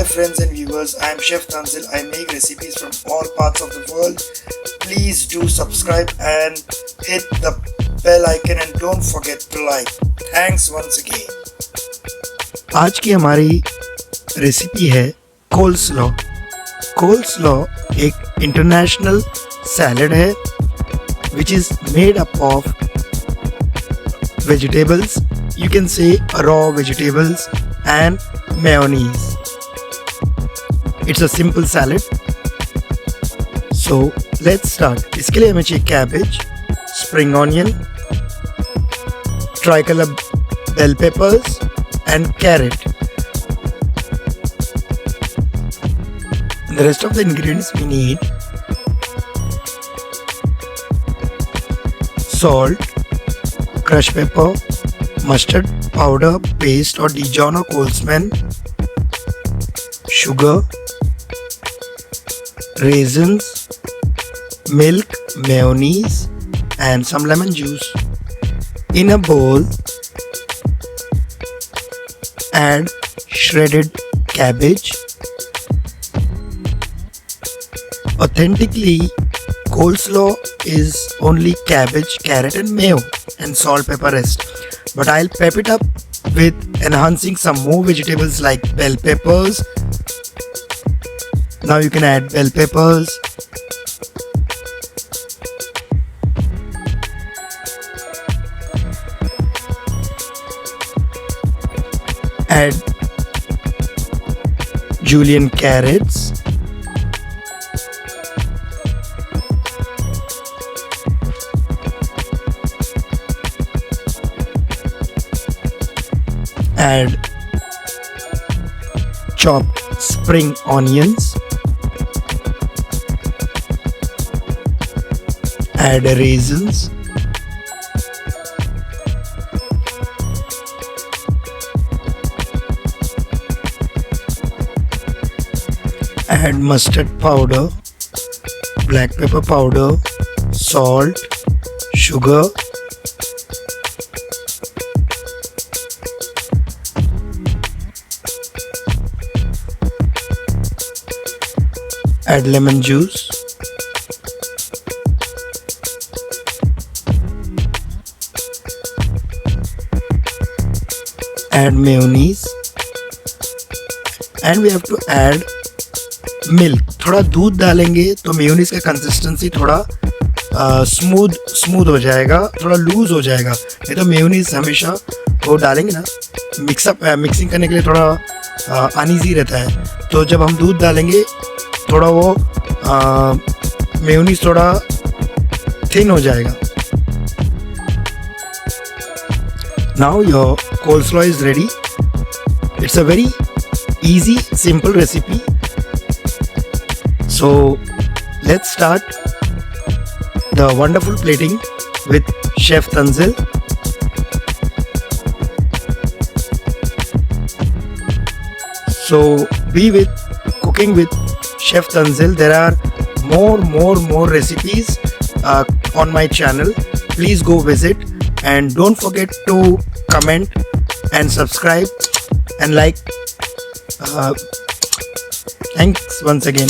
Hi friends and viewers, I am Chef Tanzil. I make recipes from all parts of the world. Please do subscribe and hit the bell icon and don't forget to like. Thanks once again. आज की हमारी recipe है कोल्सलॉ। कोल्सलॉ एक international salad है which is made up of vegetables, you can say raw vegetables and mayonnaise. It's a simple salad. So let's start. इसके लिए हमें चाहिए cabbage, spring onion, tricolor bell peppers and carrot. The rest of the ingredients we need: salt, crushed pepper, mustard powder, paste or Dijon or Colesman, sugar, raisins, milk, mayonnaise and some lemon juice. In a bowl, add shredded cabbage. Authentically, coleslaw is only cabbage, carrot and mayo and salt, pepper rest. But I'll pep it up with enhancing some more vegetables like bell peppers. Now you can add bell peppers, add julienne carrots, add chopped spring onions, add raisins, add mustard powder, black pepper powder, salt, sugar, add lemon juice, add mayonnaise and we have to add milk. थोड़ा दूध डालेंगे तो mayonnaise का consistency थोड़ा smooth हो जाएगा, थोड़ा loose हो जाएगा। नहीं तो मेयोनीज हमेशा वो डालेंगे ना मिक्सिंग करने के लिए थोड़ा अनईजी रहता है। तो जब हम दूध डालेंगे थोड़ा वो मेयोनीज थोड़ा थिन हो जाएगा। Now your coleslaw is ready. It's a very easy, simple recipe. So let's start the wonderful plating with Chef Tanzil. So be with cooking with Chef Tanzil. There are more recipes on my channel. Please go visit and don't forget to comment and subscribe and like. Thanks once again.